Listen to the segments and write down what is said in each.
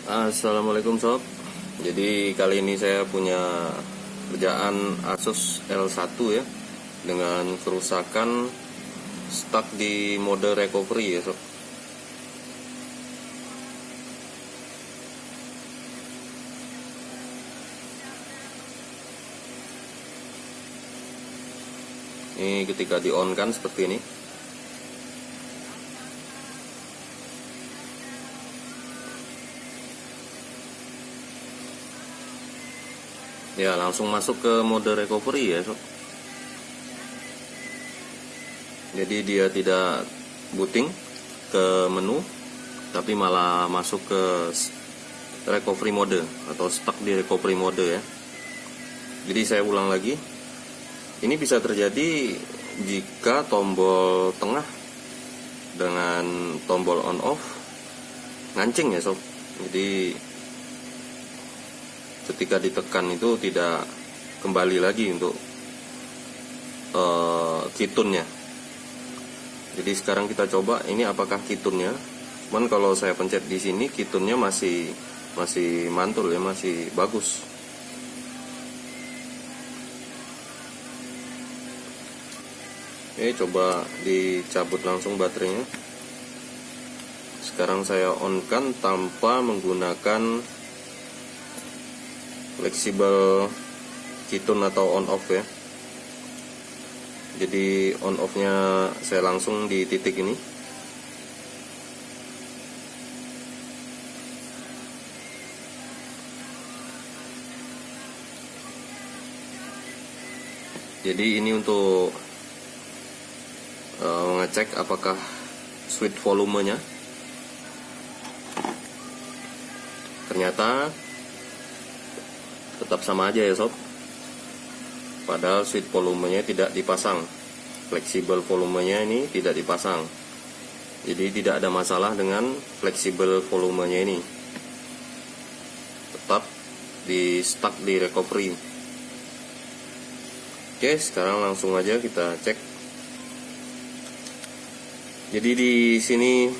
Assalamualaikum sob. Jadi kali ini saya punya kerjaan Asus L1 ya, dengan kerusakan stuck di mode recovery ya sob. Ini ketika di on kan seperti ini. Ya, langsung masuk ke mode recovery ya sob. Jadi dia tidak booting ke menu, tapi malah masuk ke recovery mode atau stuck di recovery mode ya. Jadi saya ulang lagi. Ini bisa terjadi jika tombol tengah dengan tombol on off ngancing ya sob. Jadi ketika ditekan itu tidak kembali lagi untuk kitunnya. Jadi sekarang kita coba ini apakah kitunnya. Cuman kalau saya pencet di sini kitunnya masih mantul ya, masih bagus. Oke, coba dicabut langsung baterainya. Sekarang saya on kan tanpa menggunakan fleksibel kitun atau on off ya. Jadi on off nya saya langsung di titik ini. Jadi ini untuk mengecek apakah switch volumenya. Ternyata tetap sama aja ya sob. Padahal switch volumenya tidak dipasang, fleksibel volumenya ini tidak dipasang. Jadi tidak ada masalah dengan fleksibel volumenya ini, tetap di stuck di recovery. Oke, sekarang langsung aja kita cek. Jadi di sini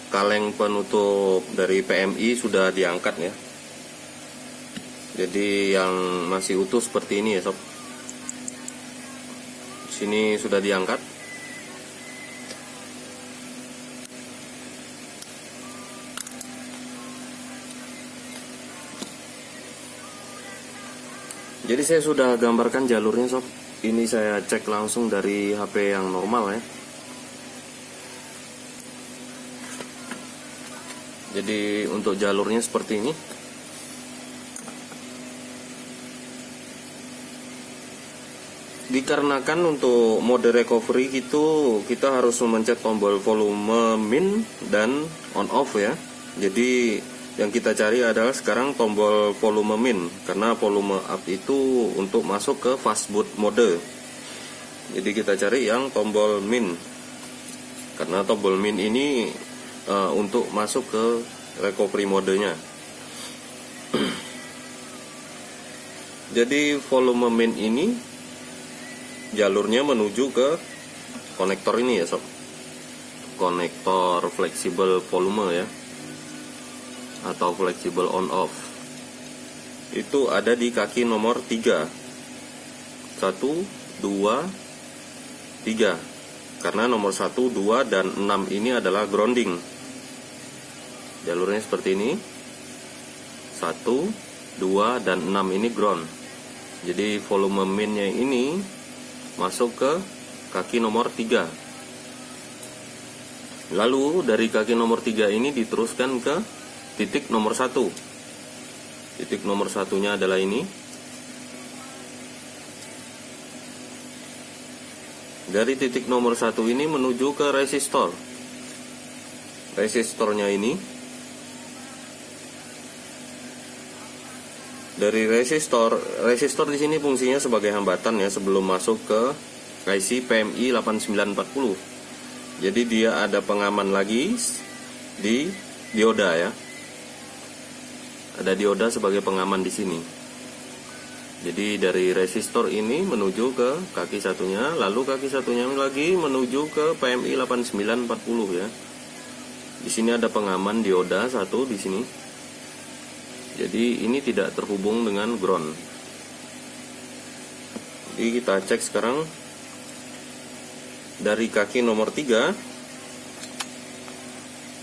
kaleng penutup dari PMI sudah diangkat ya. Jadi yang masih utuh seperti ini ya sob. Sini sudah diangkat. Jadi saya sudah gambarkan jalurnya sob. Ini saya cek langsung dari HP yang normal ya. Jadi untuk jalurnya seperti ini. Dikarenakan untuk mode recovery itu kita harus memencet tombol volume min dan on off ya. Jadi yang kita cari adalah sekarang tombol volume min, karena volume up itu untuk masuk ke fastboot mode. Jadi kita cari yang tombol min, karena tombol min ini untuk masuk ke recovery modenya. Jadi volume min ini jalurnya menuju ke konektor ini ya sob, konektor fleksibel volume ya, atau fleksibel on off. Itu ada di kaki nomor 3. 1, 2, 3. Karena nomor 1, 2, dan 6 ini adalah grounding. Jalurnya seperti ini. 1, 2, dan 6 ini ground. Jadi volume minnya ini masuk ke kaki nomor 3. Lalu dari kaki nomor 3 ini diteruskan ke titik nomor 1. Titik nomor 1-nya adalah ini. Dari titik nomor 1 ini menuju ke resistor. Resistornya ini. Dari resistor di sini fungsinya sebagai hambatan ya sebelum masuk ke IC PMI 8940. Jadi dia ada pengaman lagi di dioda ya. Ada dioda sebagai pengaman di sini. Jadi dari resistor ini menuju ke kaki satunya, lalu kaki satunya lagi menuju ke PMI 8940 ya. Di sini ada pengaman dioda satu di sini. Jadi ini tidak terhubung dengan ground. Jadi kita cek sekarang dari kaki nomor 3.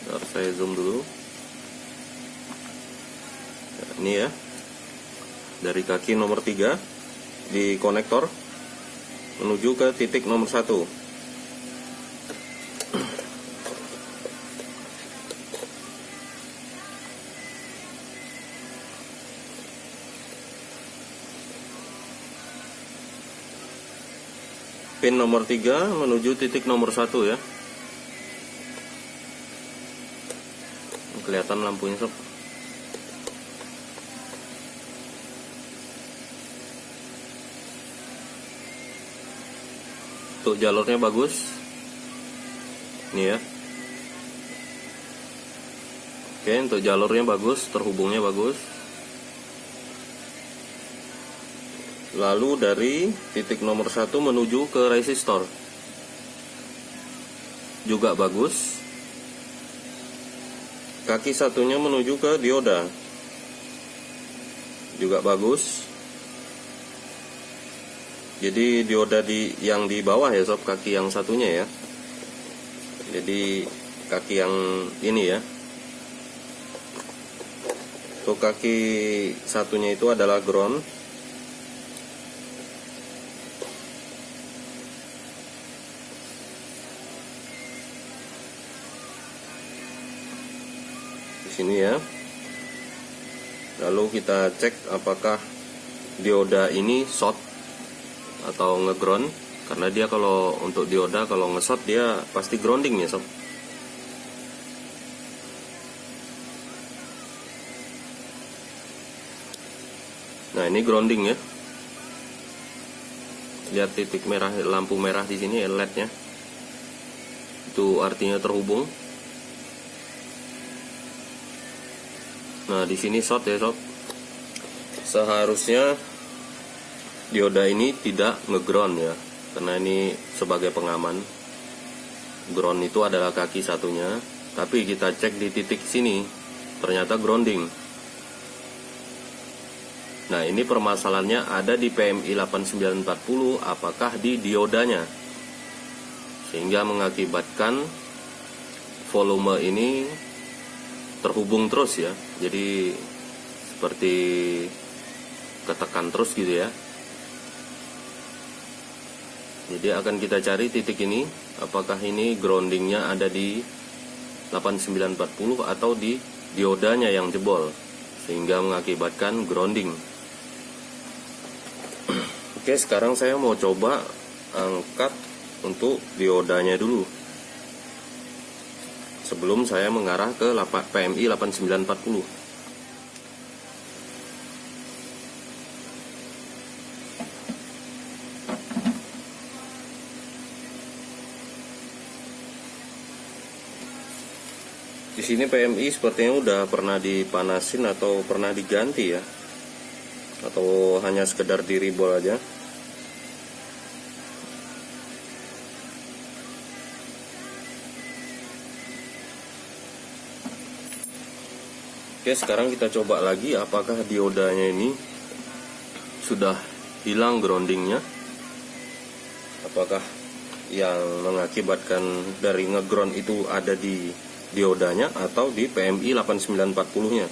Bentar, saya zoom dulu. Nah, ini ya. Dari kaki nomor 3 di konektor menuju ke titik nomor 1. Pin nomor 3 menuju titik nomor 1 ya. Kelihatan lampunya sob. Untuk jalurnya bagus. Ini ya. Oke, untuk jalurnya bagus, terhubungnya bagus. Lalu dari titik nomor 1 menuju ke resistor juga bagus. Kaki satunya menuju ke dioda juga bagus. Jadi dioda yang di bawah ya sob, kaki yang satunya ya. Jadi kaki yang ini ya. Untuk kaki satunya itu adalah ground. Sini ya. Lalu kita cek apakah dioda ini short atau ngeground, karena dia kalau untuk dioda kalau nge-short dia pasti grounding ya sob. Nah, ini grounding ya. Lihat titik merah, lampu merah di sini LED-nya. Itu artinya terhubung. Nah, di sini short ya sob. Seharusnya dioda ini tidak ngeground ya, karena ini sebagai pengaman. Ground itu adalah kaki satunya, tapi kita cek di titik sini ternyata grounding. Nah, ini permasalahannya ada di PMI 8940, apakah di diodanya, sehingga mengakibatkan volume ini terhubung terus ya. Jadi seperti ketekan terus gitu ya. Jadi akan kita cari titik ini, apakah ini groundingnya ada di 8940 atau di diodanya yang jebol, sehingga mengakibatkan grounding. Oke, sekarang saya mau coba angkat untuk diodanya dulu sebelum saya mengarah ke PMI 8940. Di sini PMI sepertinya udah pernah dipanasin atau pernah diganti ya, atau hanya sekedar di rebol aja. Oke, sekarang kita coba lagi apakah diodanya ini sudah hilang groundingnya, apakah yang mengakibatkan dari ngeground itu ada di diodanya atau di PMI 8940 nya.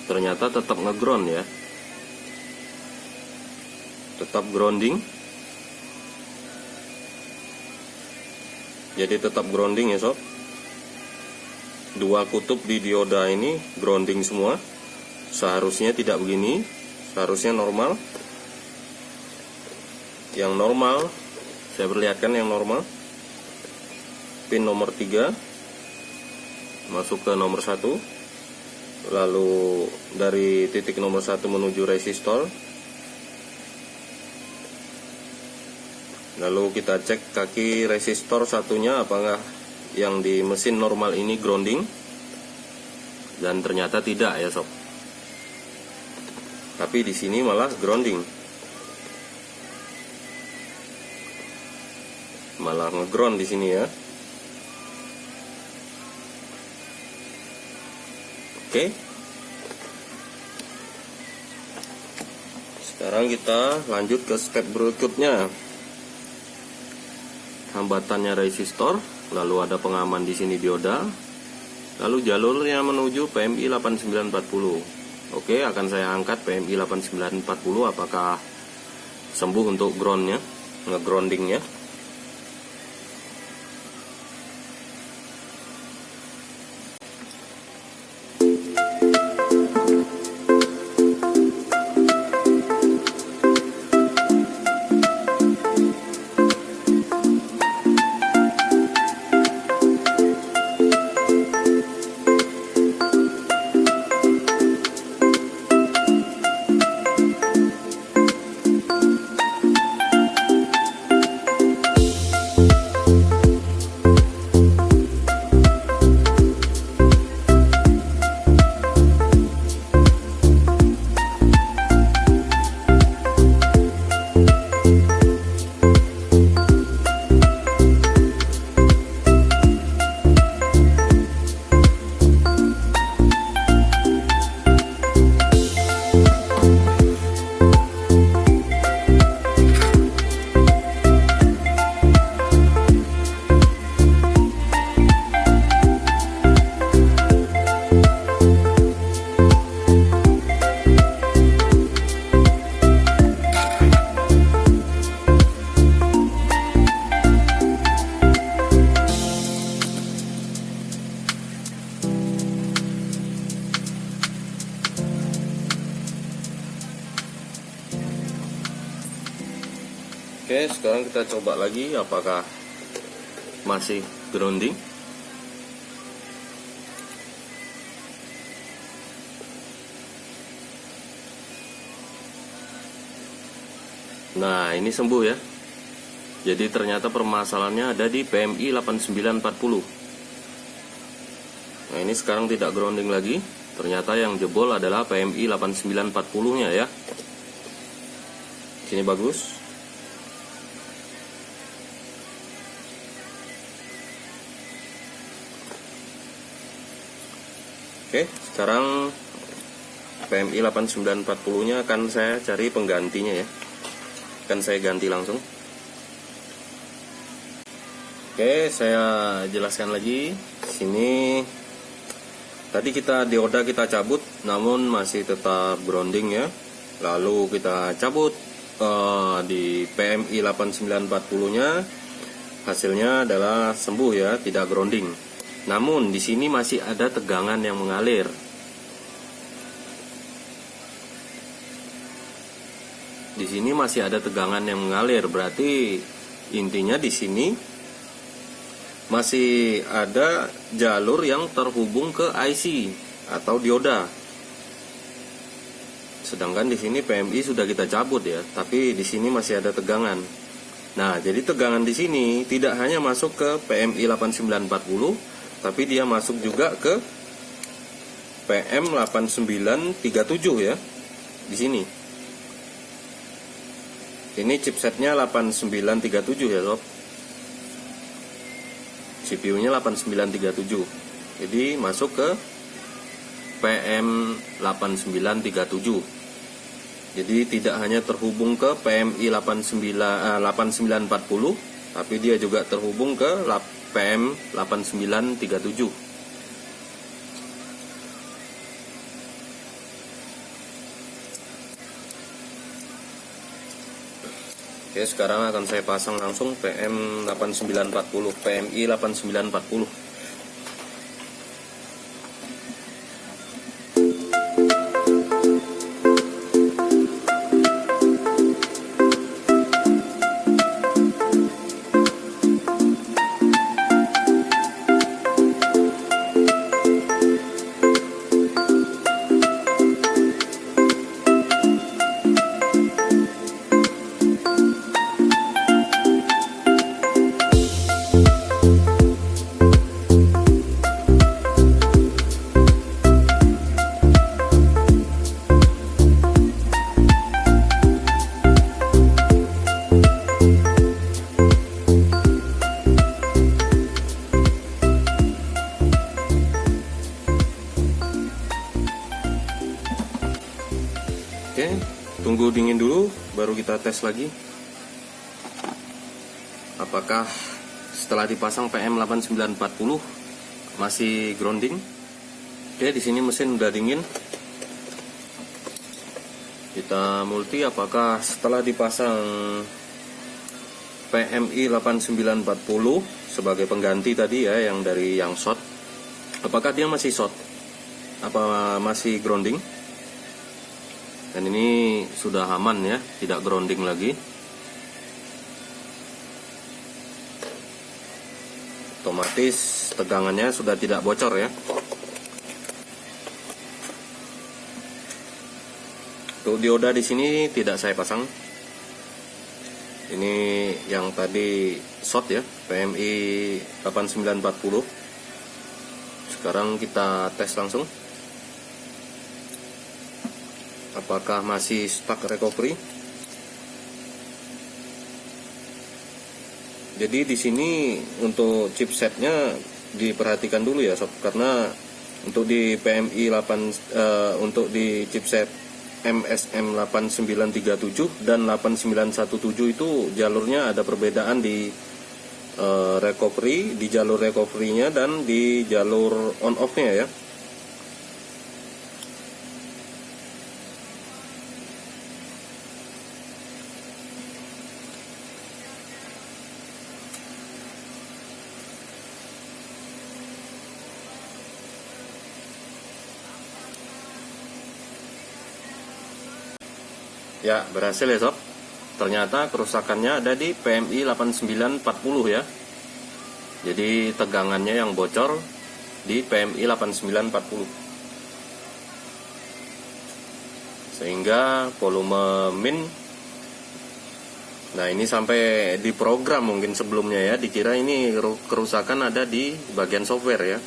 Ternyata tetap ngeground ya, tetap grounding. Jadi tetap grounding ya sob. Dua kutub di dioda ini grounding semua. Seharusnya tidak begini, seharusnya normal. Yang normal, saya perlihatkan yang normal. Pin nomor 3 masuk ke nomor 1. Lalu dari titik nomor 1 menuju resistor. Lalu kita cek kaki resistor satunya apakah yang di mesin normal ini grounding, dan ternyata tidak ya sob. Tapi di sini malah grounding. malah ngeground di sini ya. Oke. Sekarang kita lanjut ke step berikutnya. Hambatannya resistor, lalu ada pengaman di sini dioda, lalu jalurnya menuju PMI 8940. Oke, akan saya angkat PMI 8940 apakah sembuh untuk groundnya, ngegroundingnya. Oke, sekarang kita coba lagi apakah masih grounding. Nah, ini sembuh ya. Jadi ternyata permasalahannya ada di PMI 8940. Nah, ini sekarang tidak grounding lagi. Ternyata yang jebol adalah PMI 8940-nya ya. Sini bagus. Oke, sekarang PMI 8940-nya akan saya cari penggantinya ya. Akan saya ganti langsung. Oke, saya jelaskan lagi. Sini tadi dioda kita cabut, namun masih tetap grounding ya. Lalu kita cabut di PMI 8940-nya, hasilnya adalah sembuh ya, tidak grounding. Namun di sini masih ada tegangan yang mengalir. Di sini masih ada tegangan yang mengalir, berarti intinya di sini masih ada jalur yang terhubung ke IC atau dioda. Sedangkan di sini PMI sudah kita cabut ya, tapi di sini masih ada tegangan. Nah, jadi tegangan di sini tidak hanya masuk ke PMI 8940, tapi dia masuk juga ke PM 8937 ya. Di sini. Ini chipsetnya 8937 ya, sob. CPU-nya 8937. Jadi masuk ke PM 8937. Jadi tidak hanya terhubung ke PMI 8940, tapi dia juga terhubung ke PM 8937. Oke, sekarang akan saya pasang langsung PM 8940, PMI 8940. Oke, tunggu dingin dulu baru kita tes lagi. Apakah setelah dipasang PM8940 masih grounding? Oke, di sini mesin udah dingin. Kita multi apakah setelah dipasang PMI 8940 sebagai pengganti tadi ya, yang dari yang short, apakah dia masih short? Apa masih grounding? Dan ini sudah aman ya, tidak grounding lagi. Otomatis tegangannya sudah tidak bocor ya. Untuk dioda di sini tidak saya pasang. Ini yang tadi short ya, PMI 8940. Sekarang kita tes langsung. Apakah masih stuck recovery? Jadi di sini untuk chipsetnya diperhatikan dulu ya sob, karena untuk di PMI 8 untuk di chipset MSM 8937 dan 8917 itu jalurnya ada perbedaan di recovery, di jalur recovery-nya dan di jalur on off-nya ya. Ya, berhasil ya sob. Ternyata kerusakannya ada di PMI 8940 ya. Jadi tegangannya yang bocor di PMI 8940. Sehingga volume min, nah ini sampai diprogram mungkin sebelumnya ya, dikira ini kerusakan ada di bagian software ya.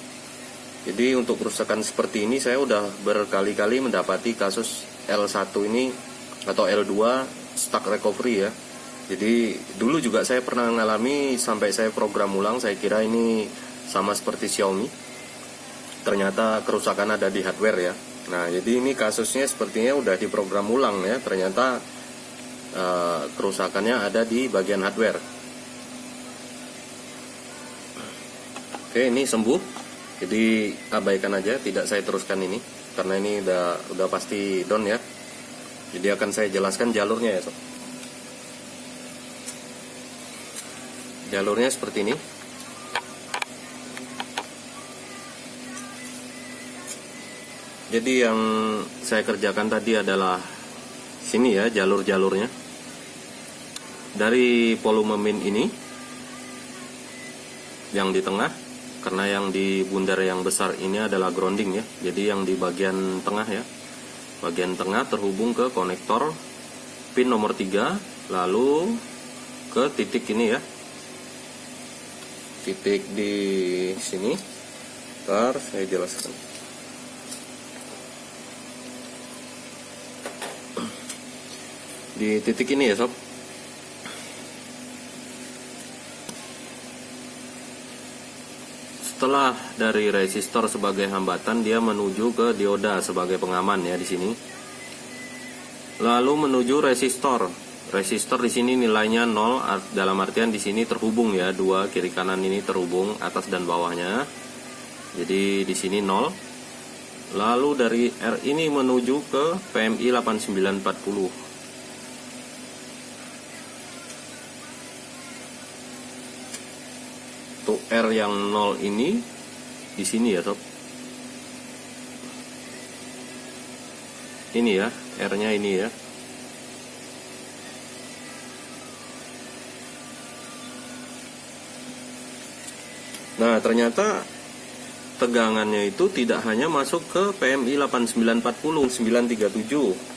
Jadi untuk kerusakan seperti ini saya udah berkali-kali mendapati kasus L1 ini atau L2 stuck recovery ya. Jadi dulu juga saya pernah mengalami sampai saya program ulang, saya kira ini sama seperti Xiaomi. Ternyata kerusakan ada di hardware ya. Nah, jadi ini kasusnya sepertinya udah diprogram ulang ya. Ternyata kerusakannya ada di bagian hardware. Oke, ini sembuh. Jadi abaikan aja, tidak saya teruskan ini karena ini udah pasti down ya. Jadi akan saya jelaskan jalurnya ya sob. Jalurnya seperti ini. Jadi yang saya kerjakan tadi adalah sini ya jalur-jalurnya. Dari volume min ini yang di tengah, karena yang di bundar yang besar ini adalah grounding ya. Jadi yang di bagian tengah ya. Bagian tengah terhubung ke konektor pin nomor 3, lalu ke titik ini ya. Titik di sini. Ntar saya jelaskan. Di titik ini ya sob. Setelah dari resistor sebagai hambatan, dia menuju ke dioda sebagai pengaman ya di sini. Lalu menuju resistor. Resistor di sini nilainya 0, dalam artian di sini terhubung ya, dua kiri kanan ini terhubung, atas dan bawahnya. Jadi di sini 0. Lalu dari R ini menuju ke PMI 8940. Untuk R yang 0 ini di sini ya sob. Ini ya, R-nya ini ya. Nah, ternyata tegangannya itu tidak hanya masuk ke PMI 8940, 937.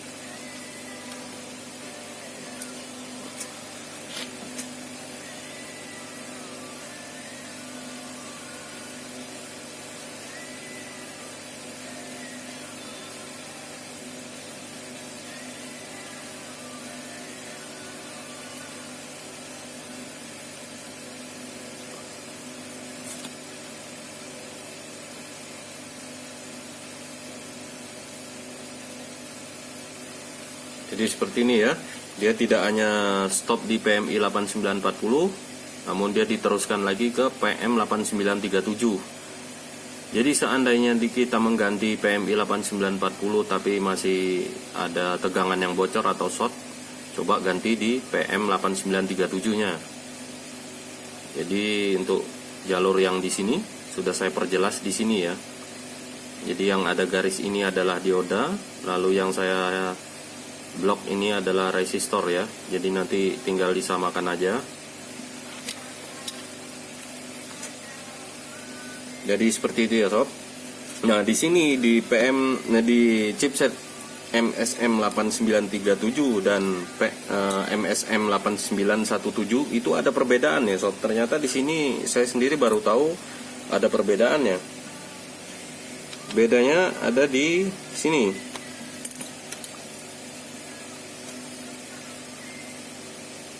Jadi seperti ini ya, dia tidak hanya stop di PMI 8940, namun dia diteruskan lagi ke PM 8937. Jadi seandainya kita mengganti PMI 8940 tapi masih ada tegangan yang bocor atau short, coba ganti di PM 8937 nya. Jadi untuk jalur yang di sini sudah saya perjelas di sini ya. Jadi yang ada garis ini adalah dioda, lalu yang saya blok ini adalah resistor ya. Jadi nanti tinggal disamakan aja. Jadi seperti itu ya sob. Nah di sini di di chipset MSM 8937 dan MSM 8917 itu ada perbedaan ya sob. Ternyata di sini saya sendiri baru tahu ada perbedaannya. Bedanya ada di sini.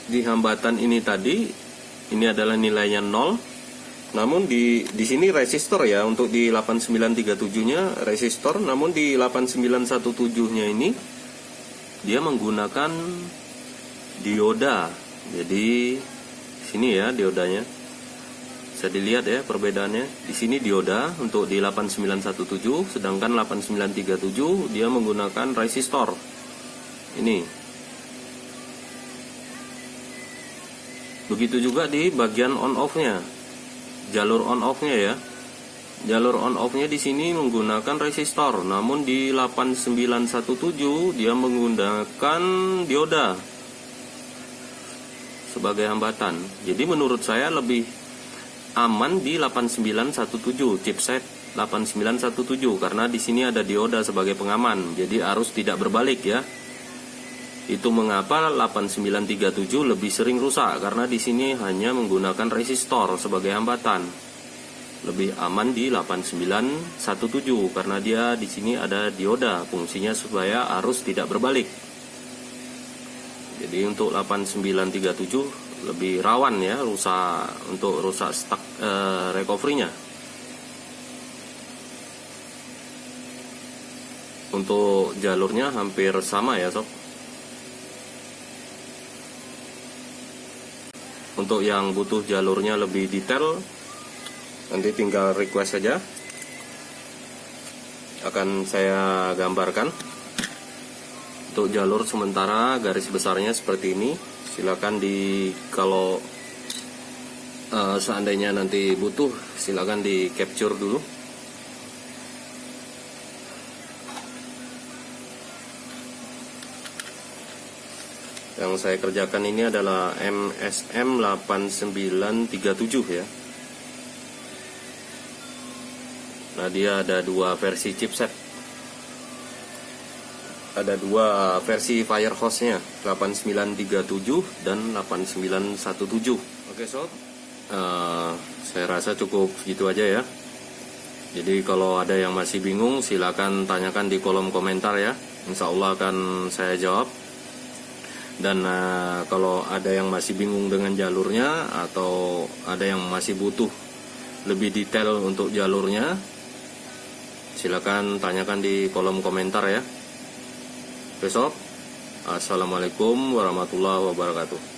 Di hambatan ini tadi, ini adalah nilainya 0. Namun di sini resistor ya, untuk di 8937-nya resistor, namun di 8917-nya ini dia menggunakan dioda. Jadi sini ya diodanya. Bisa dilihat ya perbedaannya. Di sini dioda untuk di 8917, sedangkan 8937 dia menggunakan resistor. Ini. Begitu juga di bagian on off-nya. Jalur on off-nya ya. Jalur on off-nya di sini menggunakan resistor, namun di 8917 dia menggunakan dioda sebagai hambatan. Jadi menurut saya lebih aman di 8917, chipset 8917, karena di sini ada dioda sebagai pengaman. Jadi arus tidak berbalik ya. Itu mengapa 8937 lebih sering rusak, karena di sini hanya menggunakan resistor sebagai hambatan. Lebih aman di 8917 karena dia di sini ada dioda, fungsinya supaya arus tidak berbalik. Jadi untuk 8937 lebih rawan ya rusak, untuk rusak stuck recovery-nya. Untuk jalurnya hampir sama ya sob. Untuk yang butuh jalurnya lebih detail, nanti tinggal request saja, akan saya gambarkan. Untuk jalur sementara garis besarnya seperti ini. Silakan kalau seandainya nanti butuh, silakan di capture dulu. Yang saya kerjakan ini adalah MSM 8937 ya. Nah dia ada dua versi chipset, ada dua versi firehose-nya, 8937 dan 8917. Oke sob, saya rasa cukup gitu aja ya. Jadi kalau ada yang masih bingung, silakan tanyakan di kolom komentar ya. Insya Allah akan saya jawab. Dan kalau ada yang masih bingung dengan jalurnya, atau ada yang masih butuh lebih detail untuk jalurnya, silakan tanyakan di kolom komentar ya. Besok, assalamualaikum warahmatullahi wabarakatuh.